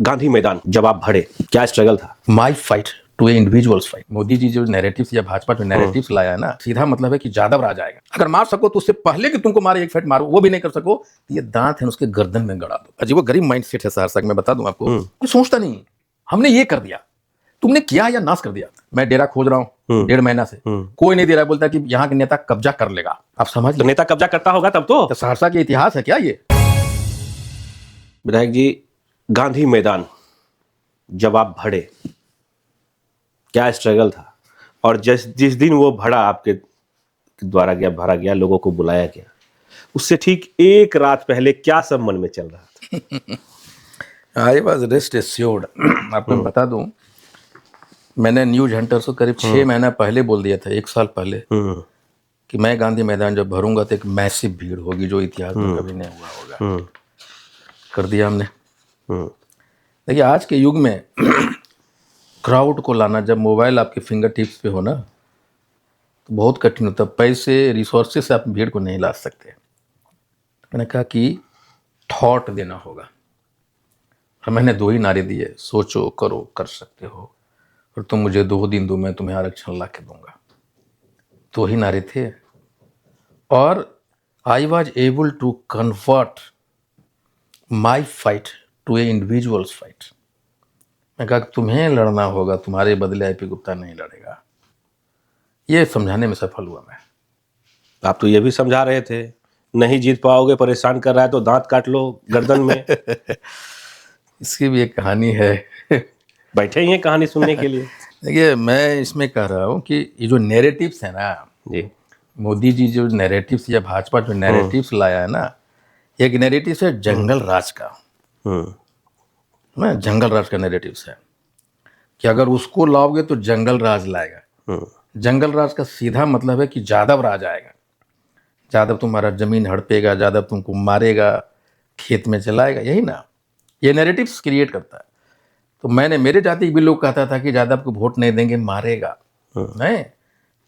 गांधी मैदान जब आप भरे, क्या स्ट्रगल था? My fight to a individuals fight. Modi ji जो नैरेटिव्स या भाजपा जो नैरेटिव्स लाया है ना, सीधा मतलब है कि जादव राज आएगा। अगर मार सको तो उससे पहले कि तुमको मारे एक फाइट मारो, वो भी नहीं कर सको तो ये दांत है उसके गर्दन में गड़ा दो। अजीबो गरीब माइंड सेट है सहरसा, मैं बता दूं आपको। कोई सोचता नहीं, हमने ये कर दिया, तुमने किया या नाश कर दिया। मैं डेरा खोज रहा हूँ 1.5 महीना से, कोई नहीं दे रहा, बोलता कि यहाँ के नेता कब्जा कर लेगा। आप समझ तो नेता कब्जा करता होगा तब तो सहरसा के इतिहास है क्या ये? विधायक जी, गांधी मैदान जब आप भरे, क्या स्ट्रगल था? और जिस दिन वो भरा, आपके द्वारा भरा गया, लोगों को बुलाया गया, उससे ठीक एक रात पहले क्या सब मन में चल रहा था? I was rest assured. आपको मैं बता दूं, मैंने न्यूज हंटर्स को करीब 6 महीना पहले बोल दिया था, 1 साल पहले, कि मैं गांधी मैदान जब भरूंगा तो एक मैसिव भीड़ होगी जो इतिहास में कभी नहीं हुआ होगा। कर दिया हमने। देखिए आज के युग में क्राउड को लाना, जब मोबाइल आपके फिंगर टिप्स पे हो ना, तो बहुत कठिन होता है। पैसे रिसोर्सेस से आप भीड़ को नहीं ला सकते। मैंने कहा कि थॉट देना होगा, और मैंने 2 ही नारे दिए, सोचो, करो, कर सकते हो, और तुम मुझे 2 दिन दो, मैं तुम्हें आरक्षण ला के दूंगा। 2 ही नारे थे, और I was able to convert my fight to a individuals fight. मैं कहा कि तुम्हें लड़ना होगा, तुम्हारे बदले आईपी गुप्ता नहीं लड़ेगा। ये समझाने में सफल हुआ मैं। आप तो ये भी समझा रहे थे, नहीं जीत पाओगे, परेशान कर रहा है तो दांत काट लो गर्दन में। इसकी भी एक कहानी है। बैठे ही हैं कहानी सुनने के लिए। देखिए मैं इसमें कह रहा हूँ कि ये जो नैरेटिव्स है ना जी, मोदी जी जो नैरेटिव्स या भाजपा जो नैरेटिव्स लाया है ना, एक नैरेटिव्स है जंगल राज का, ना जंगल राज का नैरेटिव्स है कि अगर उसको लाओगे तो जंगल राज लाएगा। जंगल राज का सीधा मतलब है कि जादव राज आएगा। जादव तुम्हारा जमीन हड़पेगा, जादव तुमको मारेगा, खेत में चलाएगा, यही ना ये नैरेटिव्स क्रिएट करता है। तो मैंने, मेरे जाति भी लोग कहता था कि जादव को वोट नहीं देंगे, मारेगा नहीं।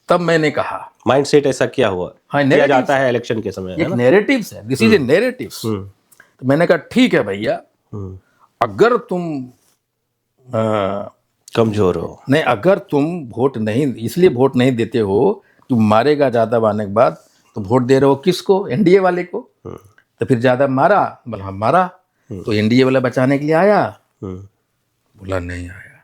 तब मैंने कहा माइंड सेट ऐसा क्या हुआ? हाँ, किया जाता है इलेक्शन के समय, एक नैरेटिव्स है, दिस इज ए नैरेटिव्स। तो मैंने कहा ठीक है भैया, अगर तुम कमजोर हो, नहीं, अगर तुम वोट नहीं, इसलिए वोट नहीं देते हो कि मारेगा जादव आने के बाद, तो वोट दे रहे हो किसको? एनडीए वाले को। तो फिर जादव मारा, बोला हाँ मारा, तो एनडीए वाला बचाने के लिए आया, बोला नहीं आया,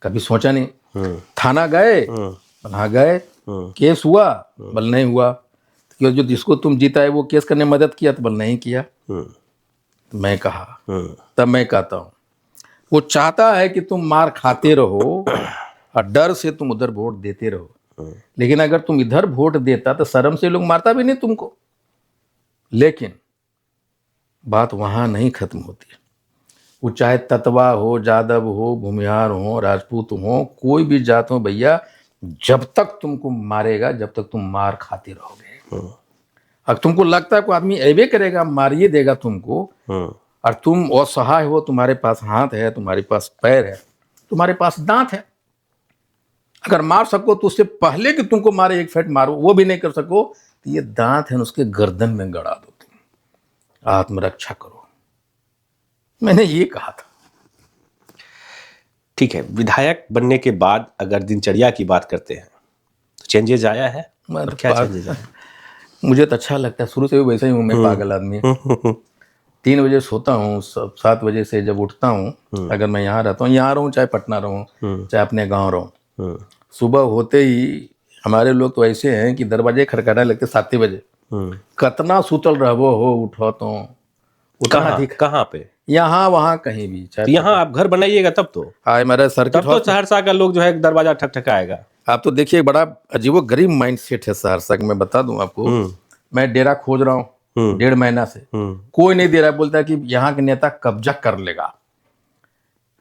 कभी सोचा नहीं। थाना गए, बोला गए, केस हुआ, बोल नहीं हुआ, तो जो जिसको तुम जीता है वो केस करने में मदद किया, तो बोल नहीं किया। तो मैं कहा, तब मैं कहता हूँ वो चाहता है कि तुम मार खाते रहो और डर से तुम उधर वोट देते रहो, लेकिन अगर तुम इधर वोट देता तो शर्म से लोग मारता भी नहीं तुमको। लेकिन बात वहां नहीं खत्म होती। वो चाहे ततवा हो, जादव हो, भूमिहार हो, राजपूत हो, कोई भी जात हो भैया, जब तक तुमको मारेगा, जब तक तुम मार खाते रहोगे। अब तुमको लगता है कोई आदमी ऐबे करेगा, मारिए देगा तुमको, और तुम असहाय हो, तुम्हारे पास हाथ है, तुम्हारे पास पैर है, तुम्हारे पास दांत है, अगर मार सको तो उससे पहले कि तुमको मारे एक फेंट मारो, वो भी नहीं कर सको, तो ये दांत है उसके गर्दन में गड़ा दो, तुम आत्मरक्षा करो। मैंने ये कहा था। ठीक है, विधायक बनने के बाद अगर दिनचर्या की बात करते हैं तो चेंजेस आया है? और क्या चेंजेस आया? मुझे तो अच्छा लगता है, शुरू से भी वैसे ही हूँ मैं, पागल आदमी। 3 बजे सोता हूँ, 7 बजे से जब उठता हूँ, अगर मैं यहाँ रहता हूँ, यहाँ रहूँ चाहे पटना रहूँ, चाहे अपने गाँव रहूँ, सुबह होते ही हमारे लोग तो ऐसे हैं कि दरवाजे खड़खड़ाने लगते 7 बजे। कितना सुतल रहो हो, उठो तो कहाँ पे? यहाँ वहाँ कहीं भी, तो यहाँ आप घर बनाइएगा तब तो मेरा सर्किट, तब तो सहरसा का लोग जो है दरवाजा ठकठकाएगा। आप तो देखिए बड़ा अजीबो गरीब माइंड सेट है सहरसा का। मैं बता दूं आपको, मैं डेरा खोज रहा हूँ 1.5 महीना से, कोई नहीं दे रहा, बोलता है कि यहाँ के नेता कब्जा कर लेगा।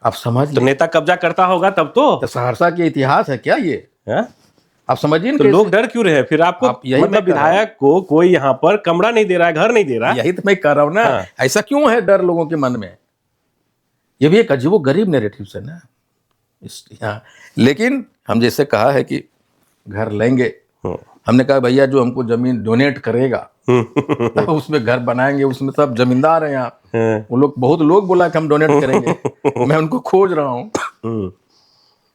आप समझ तो नेता कब्जा करता होगा तब तो सहरसा के इतिहास है क्या ये है? आप समझिए, तो लोग डर क्यों रहे फिर आपको? यही मतलब विधायक को कोई यहाँ पर कमरा नहीं दे रहा है, घर नहीं दे रहा है, यही तो मैं कह रहा हूँ ना। हाँ। ऐसा क्यों है डर लोगों के मन में? ये भी एक अजीबो गरीब नैरेटिव्स है ना यहाँ। लेकिन हम जैसे कहा है कि घर लेंगे, हमने कहा भैया जो हमको जमीन डोनेट करेगा तो उसमें घर बनाएंगे, उसमें सब जमींदार हैं यहाँ। वो लोग, बहुत लोग बोला कि हम डोनेट करेंगे, मैं उनको खोज रहा हूँ।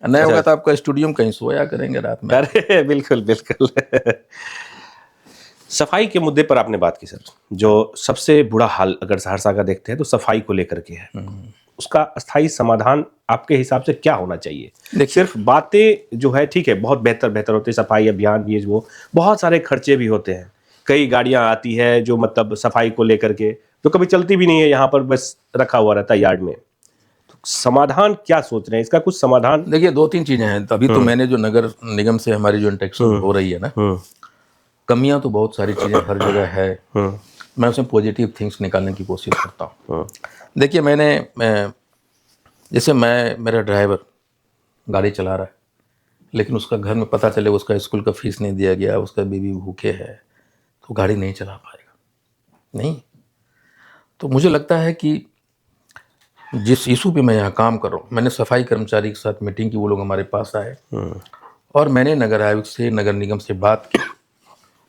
नहीं होगा तो आपका स्टूडियो में कहीं सोया करेंगे रात में। अरे बिल्कुल बिल्कुल। सफाई के मुद्दे पर आपने बात की सर, जो सबसे बुरा हाल अगर सहरसा का देखते हैं तो सफाई को लेकर के है, उसका अस्थायी समाधान आपके हिसाब से क्या होना चाहिए? सिर्फ बातें जो है ठीक है, बहुत बेहतर बेहतर होती है, सफाई अभियान ये वो, बहुत सारे खर्चे भी होते हैं, कई गाड़ियां आती है जो मतलब सफाई को लेकर के, जो कभी चलती भी नहीं है, यहाँ पर बस रखा हुआ रहता है यार्ड में। तो समाधान क्या सोच रहे हैं, इसका कुछ समाधान? देखिए 2-3 चीजें हैं। अभी तो मैंने जो नगर निगम से हमारी जो इंटरेक्शन हो रही है ना, कमियां तो बहुत सारी चीजें हर जगह है, मैं उसमें पॉजिटिव थिंग्स निकालने की कोशिश करता हूँ। देखिए जैसे मेरा ड्राइवर गाड़ी चला रहा है, लेकिन उसका घर में पता चले उसका स्कूल का फीस नहीं दिया गया, उसका बीवी भूखे है, तो गाड़ी नहीं चला पाएगा। नहीं, तो मुझे लगता है कि जिस इशू पे मैं यहाँ काम कर रहा हूँ, मैंने सफाई कर्मचारी के साथ मीटिंग की, वो लोग हमारे पास आए और मैंने नगर आयुक्त से, नगर निगम से बात की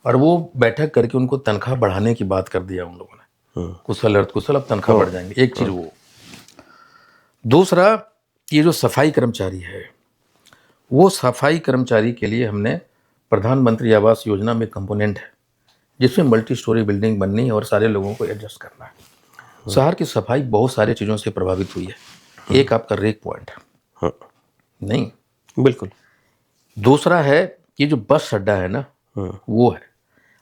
और वो बैठक करके उनको तनख्वाह बढ़ाने की बात कर दिया उन लोगों ने। कुशल अर्धकुशल अब तनख्वाह बढ़ जाएंगे, एक चीज़ वो। दूसरा, ये जो सफाई कर्मचारी है, वो सफाई कर्मचारी के लिए हमने प्रधानमंत्री आवास योजना में कंपोनेंट है जिसमें मल्टी स्टोरी बिल्डिंग बननी है और सारे लोगों को एडजस्ट करना है। शहर की सफाई बहुत सारे चीज़ों से प्रभावित हुई है। एक आपका रेक पॉइंट है, नहीं बिल्कुल। दूसरा है ये जो बस अड्डा है ना, वो है।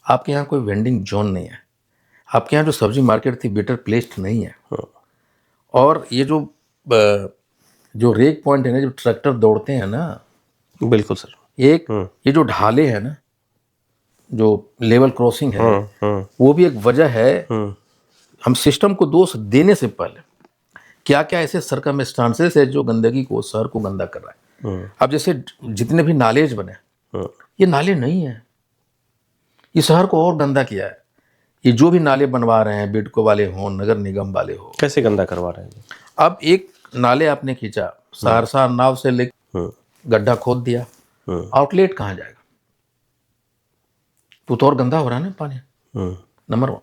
आपके यहाँ कोई वेंडिंग जोन नहीं है, आपके यहाँ जो सब्जी मार्केट थी बेटर प्लेस्ड नहीं है। और ये जो रेक पॉइंट है ना, जब ट्रैक्टर दौड़ते हैं ना, बिल्कुल सर, एक ये जो ढाले हैं ना, जो लेवल क्रॉसिंग है, वो भी एक वजह है। हम सिस्टम को दोष देने से पहले क्या क्या ऐसे सर्कमस्टांसेस है जो गंदगी को, शहर को गंदा कर रहा है। अब जैसे जितने भी नालेज बने, ये नाले नहीं है, ये शहर को और गंदा किया है। ये जो भी नाले बनवा रहे हैं, बिडको वाले हों, नगर निगम वाले हो, कैसे गंदा करवा रहे हैं? अब एक नाले आपने खींचा, सहरसा नाव से लेकर गड्ढा खोद दिया, आउटलेट कहाँ जाएगा? तो और गंदा हो रहा है ना पानी, नंबर 1।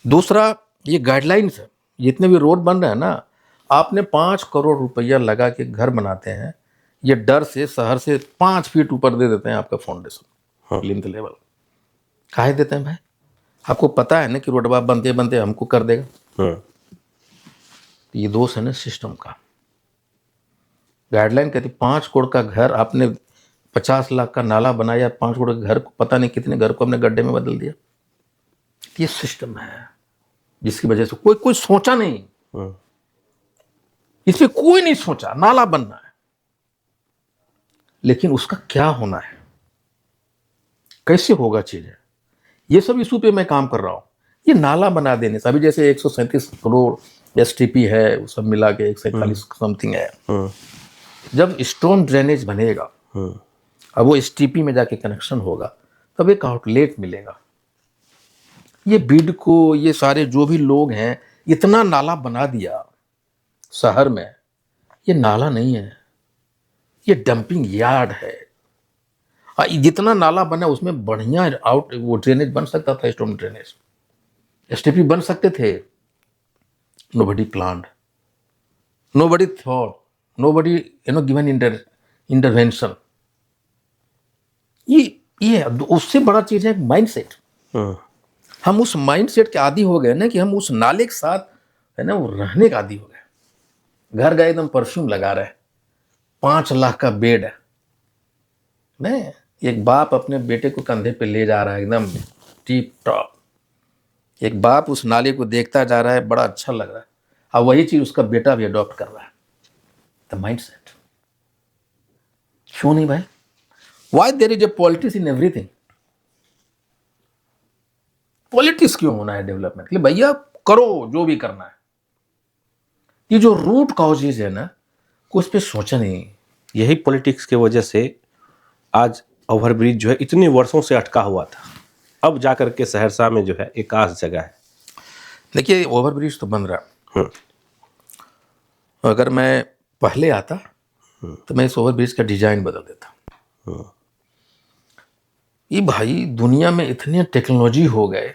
दूसरा, ये गाइडलाइंस है, जितने भी रोड बन रहे हैं ना, आपने 5 करोड़ रुपया लगा के घर बनाते हैं, ये डर से शहर से 5 फीट ऊपर दे देते हैं आपका फाउंडेशन, लिंथ लेवल। काहे देते हैं भाई? आपको पता है ना कि रोडवा बनते बनते हमको कर देगा। ये दोष है ना सिस्टम का। गाइडलाइन कहती 5 करोड़ का घर, आपने 50 लाख का नाला बनाया, 5 करोड़ के घर को, पता नहीं कितने घर को हमने गड्ढे में बदल दिया। ये सिस्टम है जिसकी वजह से कोई सोचा नहीं, इसमें कोई नहीं सोचा नाला बनना है, लेकिन उसका क्या होना है, कैसे होगा चीजें, ये सब इशू पे मैं काम कर रहा हूं। ये नाला बना देने से, अभी जैसे 137 करोड़ STP है, वो सब मिला के 147 समथिंग है। जब स्टोन ड्रेनेज बनेगा, अब वो STP में जाके कनेक्शन होगा, तब एक आउटलेट मिलेगा। ये बिडको, ये सारे जो भी लोग हैं, इतना नाला बना दिया शहर में, ये नाला नहीं है, ये डंपिंग यार्ड है। जितना नाला बना उसमें बढ़िया वो ड्रेनेज बन सकता था, स्टोन ड्रेनेज, STP बन सकते थे। Nobody planned, nobody thought, nobody given intervention. ये उससे बड़ा चीज है माइंडसेट। हम उस माइंडसेट के आदी हो गए ना कि हम उस नाले के साथ है ना वो रहने का आदी हो गए। घर गए एकदम परफ्यूम लगा रहे, 5 लाख का बेड है, नहीं, एक बाप अपने बेटे को कंधे पे ले जा रहा है एकदम टिप टॉप, एक बाप उस नाले को देखता जा रहा है, बड़ा अच्छा लग रहा है, और वही चीज उसका बेटा भी अडॉप्ट कर रहा है। The mindset. क्यों नहीं भाई? Why there is a politics in everything? Politics क्यों होना है डेवलपमेंट के लिए? भैया करो जो भी करना है। ये जो रूट कॉजेज है ना, उस पर सोचा नहीं। यही पॉलिटिक्स की वजह से आज ओवरब्रिज जो है इतने वर्षों से अटका हुआ था, अब जाकर के सहरसा में जो है एक खास जगह है। देखिए ओवरब्रिज तो बन रहा, अगर मैं पहले आता तो मैं इस ओवरब्रिज का डिजाइन बदल देता। ये भाई दुनिया में इतने टेक्नोलॉजी हो गए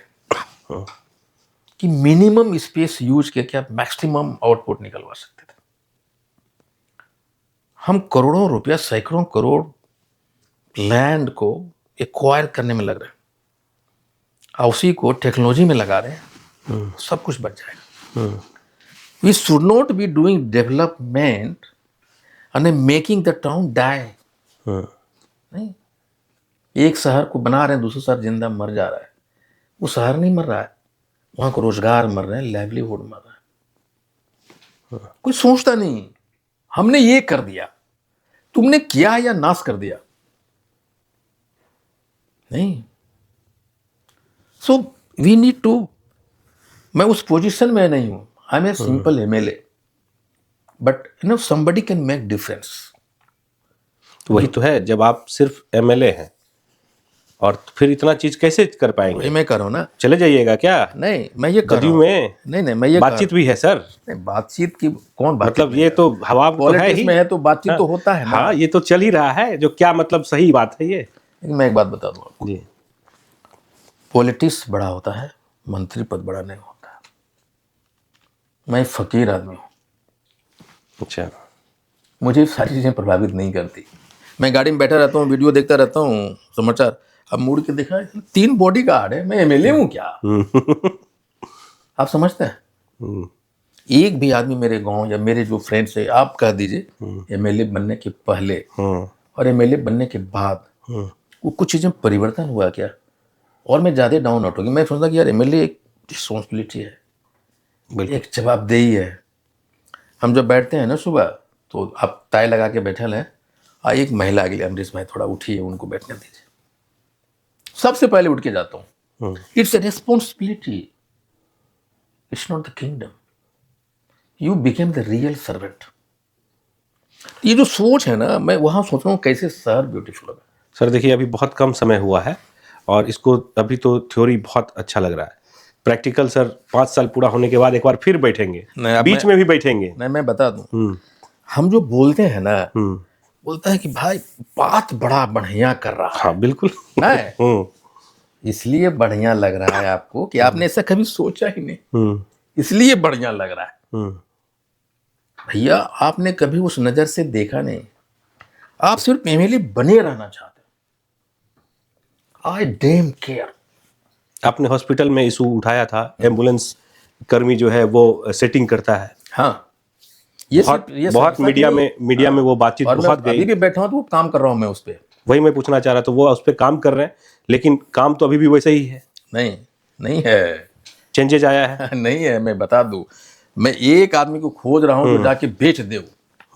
कि मिनिमम स्पेस यूज करके आप मैक्सिमम आउटपुट निकलवा सकते थे। हम करोड़ों रुपया, सैकड़ों करोड़ लैंड को एक्वायर करने में लग रहे हैं, और उसी को टेक्नोलॉजी में लगा रहे हैं, सब कुछ बच जाएगा। We should not be doing development and making the town die. नहीं, एक शहर को बना रहे हैं, दूसरा शहर जिंदा मर जा रहा है। वो शहर नहीं मर रहा है, वहां को रोजगार मर रहे हैं, लाइवलीहुड मर रहा है। कोई सोचता नहीं, हमने ये कर दिया, तुमने किया या नाश कर दिया। नहीं, सो वी नीड टू, मैं उस पोजीशन में नहीं हूं, I am a simple MLA, but you know somebody can make difference. वही तो है, जब आप सिर्फ एमएलए हैं और फिर इतना चीज कैसे कर पाएंगे? वही मैं कर रहा हूं ना। चले जाइएगा क्या? नहीं, मैं ये कर रहा जदयू हूं। में नहीं, मैं ये बातचीत भी है सर। नहीं, बातचीत की कौन बात, मतलब ये तो हवा तो है पॉलिटिक्स ही। में है तो बातचीत तो होता है ना। हाँ, ये तो चल ही रहा है, जो क्या मतलब सही बात है ये। लेकिन मैं एक बात बता दूं आपको, जी। पॉलिटिक्स बड़ा होता है, मंत्री पद बड़ा नहीं होता। मैं फकीर आदमी हूं, अच्छा। मुझे सारी चीजें प्रभावित नहीं करती। मैं गाड़ी में बैठा रहता हूँ, वीडियो देखता रहता हूँ, समाचार। अब मुड़ के देखा 3 बॉडीगार्ड है, मैं एमएलए हूँ क्या? आप समझते हैं? एक भी आदमी मेरे गांव या मेरे जो फ्रेंड्स है, आप कह दीजिए एमएलए बनने के पहले और एमएलए बनने के बाद वो कुछ चीजें परिवर्तन हुआ क्या? और मैं ज्यादा डाउन आउट हो गया। मैं सोचता कि यार एमएलए एक रिस्पॉन्सिबिलिटी है, एक जवाबदेही है। हम जब बैठते हैं ना सुबह, तो आप टाई लगा के बैठे हैं, एक महिला अगले, अमरीश भाई थोड़ा उठिए, उनको बैठने दीजिए, सबसे पहले उठ के जाता हूँ। It's a responsibility, it's not the kingdom. You became the real servant. ये जो सोच है ना, मैं वहां सोच रहा हूँ कैसे शहर ब्यूटीफुल होगा। सर देखिए, अभी बहुत कम समय हुआ है और इसको अभी तो थ्योरी बहुत अच्छा लग रहा है। प्रैक्टिकल सर 5 साल पूरा होने के बाद एक बार फिर बैठेंगे, बीच में भी बैठेंगे। नहीं, मैं बता दूं, हम जो बोलते हैं ना, बोलता है कि भाई बात बड़ा बढ़िया कर रहा है। हाँ बिल्कुल। नहीं, इसलिए बढ़िया लग रहा है आपको कि आपने ऐसा कभी सोचा ही नहीं, इसलिए बढ़िया लग रहा है। भैया आपने कभी उस नजर से देखा नहीं, आप सिर्फ एमएलए बने रहना चाहते हो। आई डैम केयर। आपने हॉस्पिटल में इशू उठाया था, एम्बुलेंस कर्मी जो है वो सेटिंग करता है। हाँ, ये बहुत मीडिया में वो बातचीत बहुत गई। अभी भी बैठा हूं तो काम कर रहा हूं मैं उस पर। वही मैं पूछना चाह रहा था, वो उस पर काम कर रहे हैं, लेकिन काम तो अभी भी वैसे ही है। नहीं है, चेंजेज आया है? नहीं है। मैं बता दूं, मैं एक आदमी को खोज रहा हूं जो जाके बेच दे,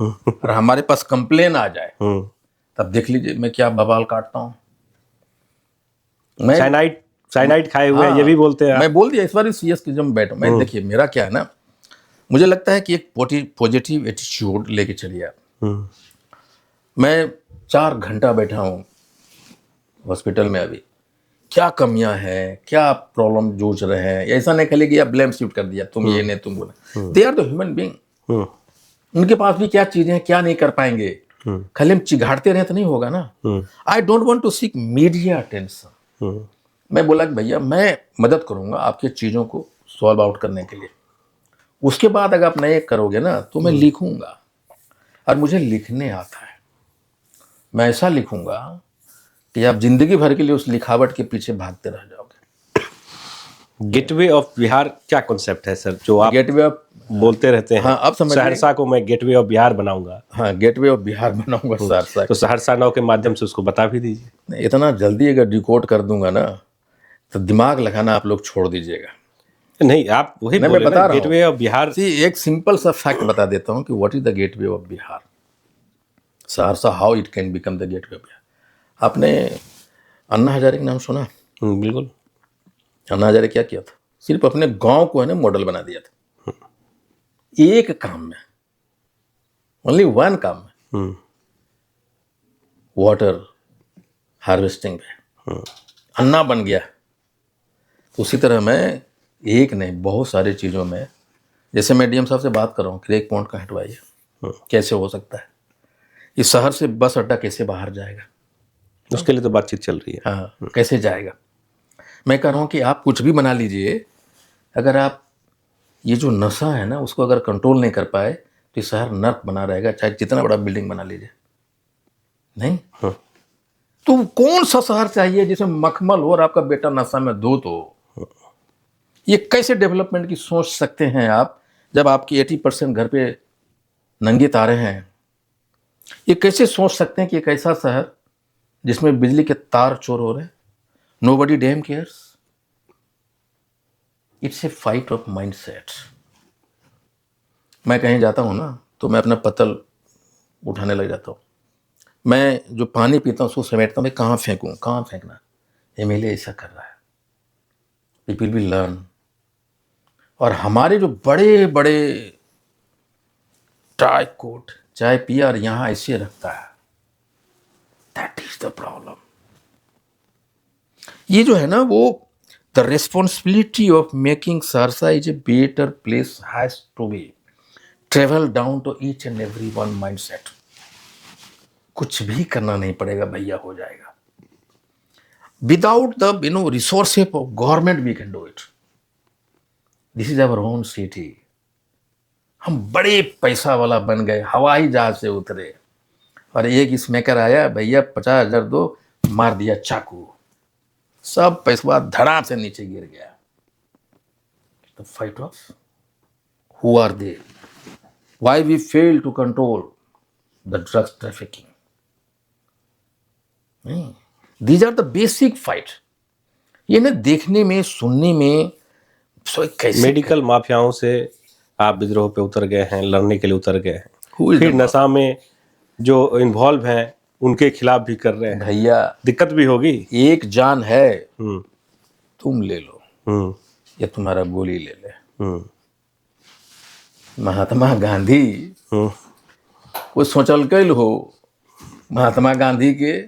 और हमारे पास कंप्लेन आ जाए, तब देख लीजिए मैं क्या बवाल काटता हूं। मैं साइनाइड खाए हुए ये भी बोलते हैं। मैं बोल दिया इस बार सीएस की जब बैठा। मैं देखिए मेरा क्या है ना, मुझे लगता है कि एक पॉजिटिव एटीट्यूड लेके चलिए आप। मैं 4 घंटा बैठा हूँ हॉस्पिटल में, अभी क्या कमियां हैं, क्या प्रॉब्लम जूझ रहे हैं। ऐसा नहीं खेले कि आप ब्लेम शिफ्ट कर दिया, तुम ये नहीं तुम बोले। They are the human being, उनके पास भी क्या चीजें हैं, क्या नहीं कर पाएंगे। खाली हम चिघाड़ते रहे तो नहीं होगा ना। I don't want to seek media attention. मैं बोला कि भैया मैं मदद करूंगा आपकी चीजों को सॉल्व आउट करने के लिए, उसके बाद अगर आप नहीं करोगे ना तो मैं लिखूंगा, और मुझे लिखने आता है। मैं ऐसा लिखूंगा कि आप जिंदगी भर के लिए उस लिखावट के पीछे भागते रह जाओगे। गेटवे ऑफ बिहार क्या कॉन्सेप्ट है सर, जो आप गेटवे ऑफ बोलते रहते हैं? हाँ, अब समझ सहरसा को मैं गेटवे ऑफ बिहार बनाऊंगा। हाँ, गेटवे ऑफ बिहार बनाऊंगा सहरसा। तो सहरसा नाव के माध्यम से उसको बता भी दीजिए। इतना जल्दी अगर डिकोड कर दूंगा ना तो दिमाग लगाना आप लोग छोड़ दीजिएगा। नहीं, आप वही मैं बोले बता ना, रहा गेटवे ऑफ बिहार। एक सिंपल सा फैक्ट बता देता हूँ कि what is the gateway of Bihar. Saharsa, how it can become the gateway of Bihar. आपने अन्ना हजारे का नाम सुना? बिल्कुल। अन्ना हजारे क्या किया था? सिर्फ अपने गांव को है ना मॉडल बना दिया था, एक काम में, ओनली वन काम में, वाटर हार्वेस्टिंग पे अन्ना बन गया। तो उसी तरह मैं एक नहीं बहुत सारी चीज़ों में, जैसे मैं डीएम साहब से बात कर रहा हूँ क्रेक पॉइंट का हटवाइए, कैसे हो सकता है, इस शहर से बस अड्डा कैसे बाहर जाएगा, उसके लिए तो बातचीत चल रही है। हाँ, कैसे जाएगा? मैं कह रहा हूँ कि आप कुछ भी बना लीजिए, अगर आप ये जो नशा है ना उसको अगर कंट्रोल नहीं कर पाए तो ये शहर नर्क बना रहेगा, चाहे जितना बड़ा बिल्डिंग बना लीजिए। नहीं हाँ। तो कौन सा शहर चाहिए जिसमें मखमल हो और आपका बेटा नशा में धूत हो? ये कैसे डेवलपमेंट की सोच सकते हैं आप, जब आपकी 80% घर पे नंगे तारे हैं? ये कैसे सोच सकते हैं कि एक ऐसा शहर जिसमें बिजली के तार चोर हो रहे हैं? Nobody dam cares. It's a fight of mindset. मैं कहीं जाता हूँ ना तो मैं अपना पत्तल उठाने लग जाता हूँ। मैं जो पानी पीता हूँ उसको समेटता हूँ, मैं कहाँ फेंकूँ, कहाँ फेंकना। एमएलए ऐसा कर रहा है, पीपल विल लर्न। और हमारे जो बड़े बड़े टाई कोट चाय पियर यहाँ ऐसे रखता है, दैट इज द प्रॉब्लम। ये जो है ना वो the responsibility of making Saharsa is a better place has to be travel down to each and every one mindset. कुछ भी करना नहीं पड़ेगा भैया, हो जाएगा। Without the resources of government we can do it. This is our own city. हम बड़े पैसा वाला बन गए, हवाई जहाज से उतरे और एक स्मैकर आया, भैया 50,000 दो, मार दिया चाकू, सब पैसा धड़ाम से नीचे गिर गया। The fight of who are they, why we fail to control the drugs trafficking. These are the basic fight. ये ना देखने में सुनने में कैसे मेडिकल माफियाओं से आप विद्रोह पे उतर गए हैं, लड़ने के लिए उतर गए हैं, Who is फिर the नशा में जो इन्वॉल्व हैं उनके खिलाफ भी कर रहे हैं। भैया दिक्कत भी होगी। एक जान है, हम्म तुम ले लो हम्म या तुम्हारा गोली ले ले। हम्म महात्मा गांधी हम्म वो सोचल कैल हो महात्मा गांधी के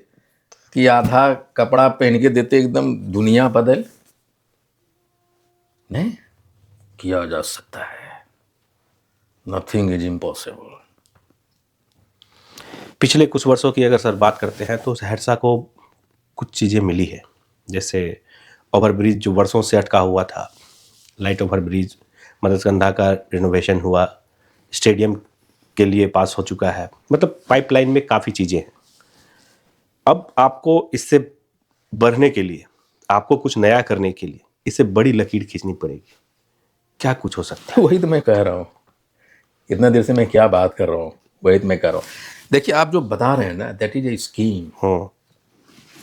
कि आधा कपड़ा पहन के देते एकदम दुनिया बदल। नहीं किया जा सकता है, नथिंग इज इम्पॉसिबल। पिछले कुछ वर्षों की अगर सर बात करते हैं तो सहरसा को कुछ चीज़ें मिली है, जैसे ओवरब्रिज जो वर्षों से अटका हुआ था, लाइट ओवरब्रिज, मदरसगंधा का रिनोवेशन हुआ, स्टेडियम के लिए पास हो चुका है, मतलब पाइपलाइन में काफ़ी चीज़ें हैं। अब आपको इससे बढ़ने के लिए, आपको कुछ नया करने के लिए इससे बड़ी लकीर खींचनी पड़ेगी। क्या कुछ हो सकता है? वही तो मैं कह रहा हूँ, इतना देर से मैं क्या बात कर रहा हूँ, वही तो मैं कह रहा हूँ। देखिए आप जो बता रहे हैं ना, दैट इज ए स्कीम।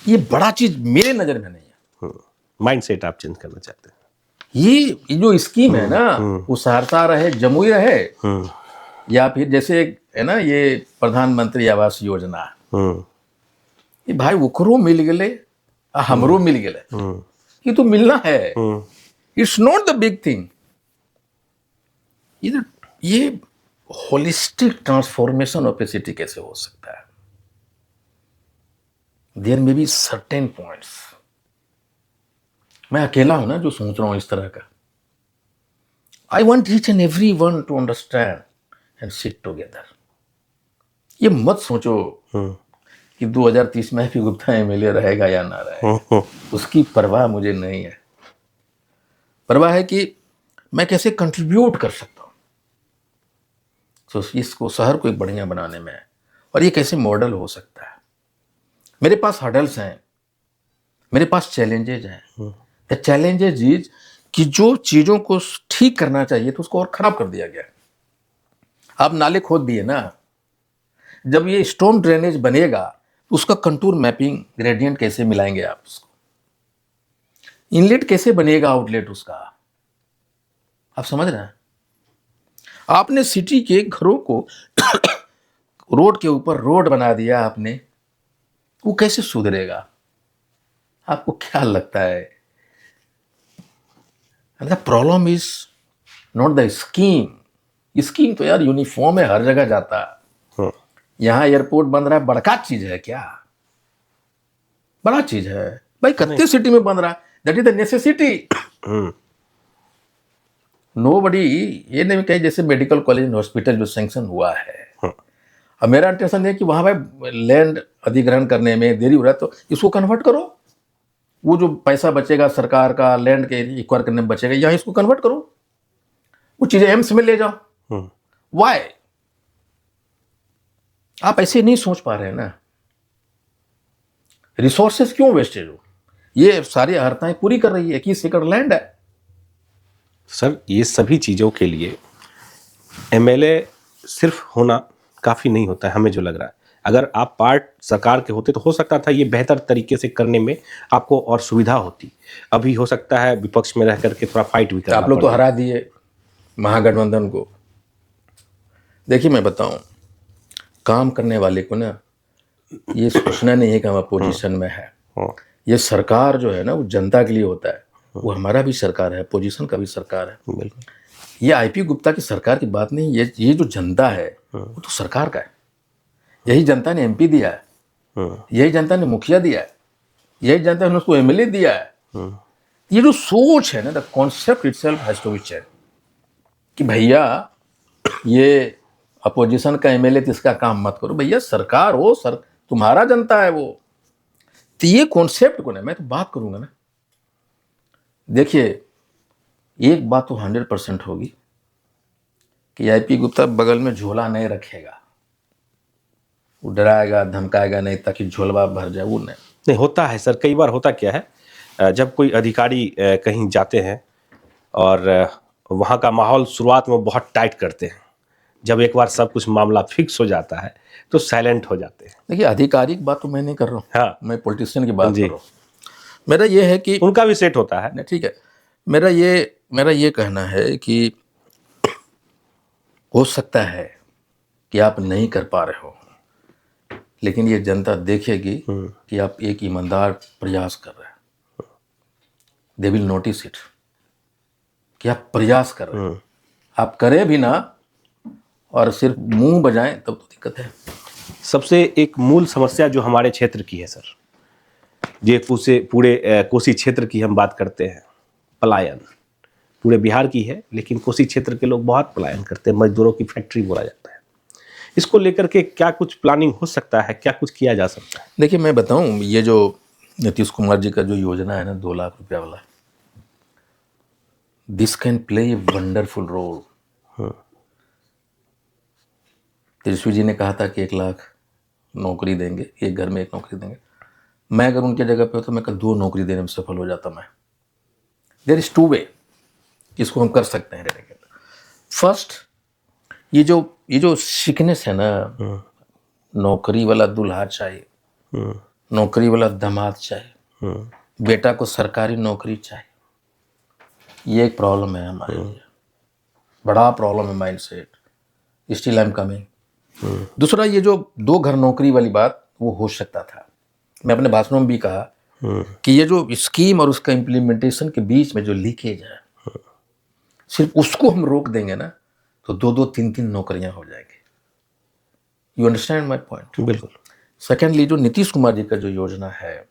ये बड़ा चीज मेरे नजर में नहीं है। माइंडसेट आप चेंज करना चाहते हैं। ये जो स्कीम है ना, वो सहरसा रहे, जमुई रहे, या फिर जैसे है ना ये प्रधानमंत्री आवास योजना, ये भाई उकरो मिल गए हमरो मिल गए, ये तो मिलना है। It's not the big thing. ये holistic transformation of a city कैसे हो सकता है? There may be certain points. मैं अकेला हूं ना जो सोच रहा हूं इस तरह का। I want each and every one two understand and sit together. ये मत सोचो कि 2030 में भी गुप्ता एमएलए रहेगा या ना रहेगा, उसकी परवाह मुझे नहीं है। परवाह है कि मैं कैसे कंट्रीब्यूट कर सकता हूं तो इसको शहर को एक बढ़िया बनाने में, और ये कैसे मॉडल हो सकता है। मेरे पास हर्डल्स हैं, मेरे पास चैलेंजेज हैं। द चैलेंजेज इज कि जो चीजों को ठीक करना चाहिए तो उसको और खराब कर दिया गया। आप नाले खोद दिए ना, जब ये स्टॉर्म ड्रेनेज बनेगा तो उसका कंटूर मैपिंग, ग्रेडियंट कैसे मिलाएंगे आप उसको? इनलेट कैसे बनेगा, आउटलेट उसका? आप समझ रहे हैं? आपने सिटी के घरों को रोड के ऊपर रोड बना दिया आपने, वो कैसे सुधरेगा? आपको क्या लगता है? The problem is not the scheme. Scheme तो यार यूनिफॉर्म है, हर जगह जाता है। यहां एयरपोर्ट बन रहा है, बड़का चीज है क्या? बड़ा चीज है भाई, कत्ते सिटी में बन रहा है, that is the necessity. Nobody ये नहीं कहे जैसे मेडिकल कॉलेज एंड हॉस्पिटल जो सैंक्शन हुआ है, अब मेरा इंटेंशन है कि वहाँ भाई लैंड अधिग्रहण करने में देरी हो रहा है तो इसको कन्वर्ट करो, वो जो पैसा बचेगा सरकार का लैंड के एक्वायर करने में बचेगा, यहाँ इसको कन्वर्ट करो, वो चीज़ें एम्स में ले जाओ। वाई आप ऐसे नहीं सोच पा रहे हैं ना, रिसोर्सेस क्यों वेस्टेज हो, ये सारी अर्हताएं पूरी कर रही है, 21 एकड़ लैंड है। सर ये सभी चीज़ों के लिए एमएलए सिर्फ होना काफ़ी नहीं होता है, हमें जो लग रहा है। अगर आप पार्ट सरकार के होते तो हो सकता था ये बेहतर तरीके से करने में आपको और सुविधा होती। अभी हो सकता है विपक्ष में रह करके थोड़ा फाइट भी करना आप लोग तो पड़े। हरा दिए महागठबंधन को। देखिए मैं बताऊं, काम करने वाले को ना ये सोचना नहीं है कि हम अपोजिशन में है। ये सरकार जो है ना वो जनता के लिए होता है, वो हमारा भी सरकार है, अपोजिशन का भी सरकार है। बिल्कुल। ये आईपी गुप्ता की सरकार की बात नहीं, ये जो जनता है वो तो सरकार का है। यही जनता ने एमपी दिया है, यही जनता ने मुखिया दिया है, यही जनता ने उसको एमएलए दिया है। ये जो सोच है ना, the concept itself has to be change कि भैया ये अपोजिशन का एमएलए तो इसका काम मत करो, भैया सरकार हो, सर तुम्हारा जनता है वो। तो ये कॉन्सेप्ट को ना मैं तो बात करूंगा ना, देखिए एक बात तो 100% होगी कि आईपी गुप्ता बगल में झोला नहीं रखेगा, वो डराएगा धमकाएगा नहीं ताकि झोलवा भर जाए, वो नहीं होता है सर। कई बार होता क्या है, जब कोई अधिकारी कहीं जाते हैं और वहाँ का माहौल शुरुआत में बहुत टाइट करते हैं, जब एक बार सब कुछ मामला फिक्स हो जाता है तो साइलेंट हो जाते हैं। देखिए आधिकारिक बात तो मैं नहीं कर रहा हूँ, हाँ, मैं पॉलिटिशियन की बात जी। कर रहा हूँ। मेरा ये है कि उनका भी सेट होता है। नहीं ठीक है, मेरा ये कहना है कि हो सकता है कि आप नहीं कर पा रहे हो, लेकिन ये जनता देखेगी कि आप एक ईमानदार प्रयास कर रहे हैं। दे विल नोटिस इट कि आप प्रयास कर रहे हैं। आप करें भी ना और सिर्फ मुंह बजाएं तब तो दिक्कत है। सबसे एक मूल समस्या जो हमारे क्षेत्र की है सर, ये पूरे कोसी क्षेत्र की हम बात करते हैं, पलायन पूरे बिहार की है, लेकिन कोसी क्षेत्र के लोग बहुत पलायन करते हैं, मजदूरों की फैक्ट्री बोला जाता है। इसको लेकर के क्या कुछ प्लानिंग हो सकता है, क्या कुछ किया जा सकता है? देखिए मैं बताऊं, ये जो नीतीश कुमार जी का जो योजना है ना 2 लाख रुपया वाला, this can play a wonderful role. Tejashwi ji ने कहा था कि 1 लाख नौकरी देंगे, एक घर में 1 नौकरी देंगे। मैं अगर उनके जगह पे होता मैं 2 नौकरी देने में सफल हो जाता। मैं देयर इज 2 वे इसको हम कर सकते हैं। फर्स्ट, ये जो सिकनेस है ना, नौकरी वाला दूल्हा चाहिए, नौकरी वाला दामाद चाहिए, बेटा को सरकारी नौकरी चाहिए, ये एक प्रॉब्लम है हमारे लिए, बड़ा प्रॉब्लम है mindset. Still I am coming. दूसरा, ये जो 2 घर नौकरी वाली बात वो हो सकता था। मैं अपने भाषणों में भी कहा कि ये जो स्कीम और उसका इम्प्लीमेंटेशन के बीच में जो लीकेज है, सिर्फ उसको हम रोक देंगे ना तो 2-2, 3-3 नौकरियां हो जाएंगी। You understand my point? बिल्कुल। सेकेंडली, जो नीतीश कुमार जी का जो योजना है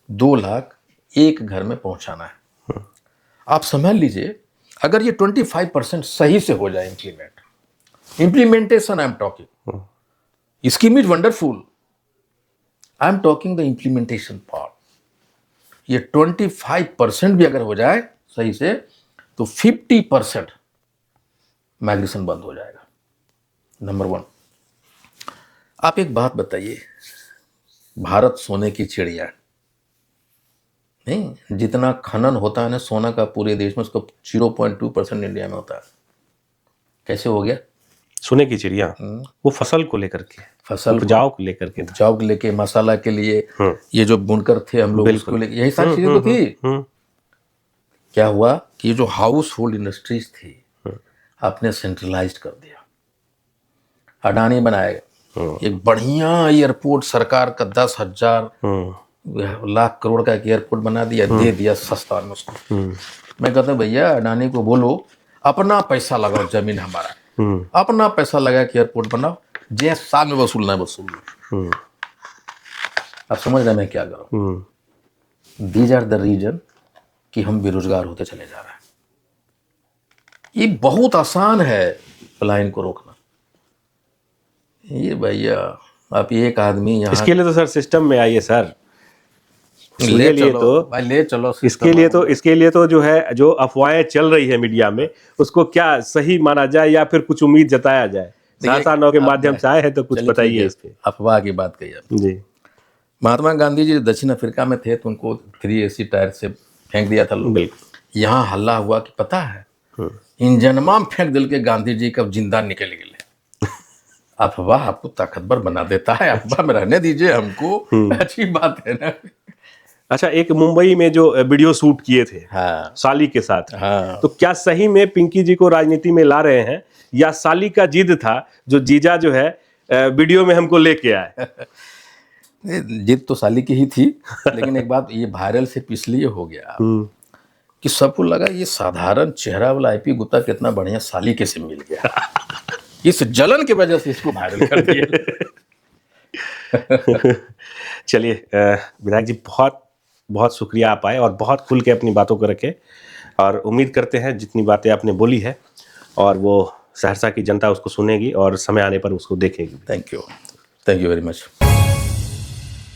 2 लाख एक घर में पहुंचाना है, आप समझ लीजिए अगर ये 25% सही से हो जाए implementation, I am talking, scheme is wonderful, I am talking the implementation part. ये 25% भी अगर हो जाए सही से तो 50% माइग्रेशन बंद हो जाएगा। नंबर 1, आप एक बात बताइए, भारत सोने की चिड़िया नहीं, जितना खनन होता है ना सोना का पूरे देश में, उसका 0.2% इंडिया में होता है। कैसे हो गया? सोने की चिड़िया वो फसल को लेकर के, फसल उपजाऊ को लेकर के था। उपजाऊ को लेके, मसाला के लिए, ये जो बुनकर थे हम लोग उसको लेके, यही सारी चीजें तो थी। क्या हुआ कि ये जो हाउस होल्ड इंडस्ट्रीज थी आपने सेंट्रलाइज्ड कर दिया। अडानी बनाएगा एक बढ़िया एयरपोर्ट, सरकार का 10,000 लाख करोड़ का एक एयरपोर्ट बना दिया, दे दिया सस्ता में उसको। मैं कहता हूँ भैया अडानी को बोलो अपना पैसा लगाओ, जमीन हमारा, अपना पैसा लगा के एयरपोर्ट बनाओ, जिस साल में वसूलना है वसूल लो। आप समझ रहे हैं मैं क्या कर रहा हूँ? दीज आर द रीजन कि हम बेरोजगार होते चले जा रहे हैं। ये बहुत आसान है पलायन को रोकना, ये भैया आप एक आदमी यहाँ इसके लिए तो सर सिस्टम में आइए सर। ले इसके लिए चलो तो भाई, ले चलो इसके लिए तो जो है, जो अफवाहें चल रही है मीडिया में, उसको क्या सही माना जाए या फिर कुछ उम्मीद जताया जाए? सहरसा 9 के माध्यम से आए हैं तो कुछ चलिए ठीक बताइए है, इस पे। अफवाह की बात कही आप। जी। महात्मा गांधी जी दक्षिण अफ्रीका में थे तो उनको 3 AC टायर से फेंक दिया था लोग। बिल्कुल। यहाँ हल्ला हुआ कि पता है इन जन्माम फेंक दिल के गांधी जी कब जिंदा निकल गए। अफवाह आपको ताकतवर बना देता है, अफवाह में रहने दीजिए हमको, अच्छी बात है ना। अच्छा, एक मुंबई में जो वीडियो शूट किए थे हाँ साली के साथ, हाँ, तो क्या सही में पिंकी जी को राजनीति में ला रहे हैं या साली का जिद था जो जीजा जो है वीडियो में हमको लेके आए? ये जिद तो साली की ही थी, लेकिन एक बात ये वायरल सिर्फ इसलिए हो गया कि सबको लगा ये साधारण चेहरा वाला IP गुप्ता कितना बढ़िया साली के से मिल गया। इस जलन की वजह से इसको वायरल कर दिया। चलिए विधायक जी, बहुत बहुत शुक्रिया आप आए और बहुत खुल के अपनी बातों को रखे, और उम्मीद करते हैं जितनी बातें आपने बोली है और वो सहरसा की जनता उसको सुनेगी और समय आने पर उसको देखेगी। Thank you very much.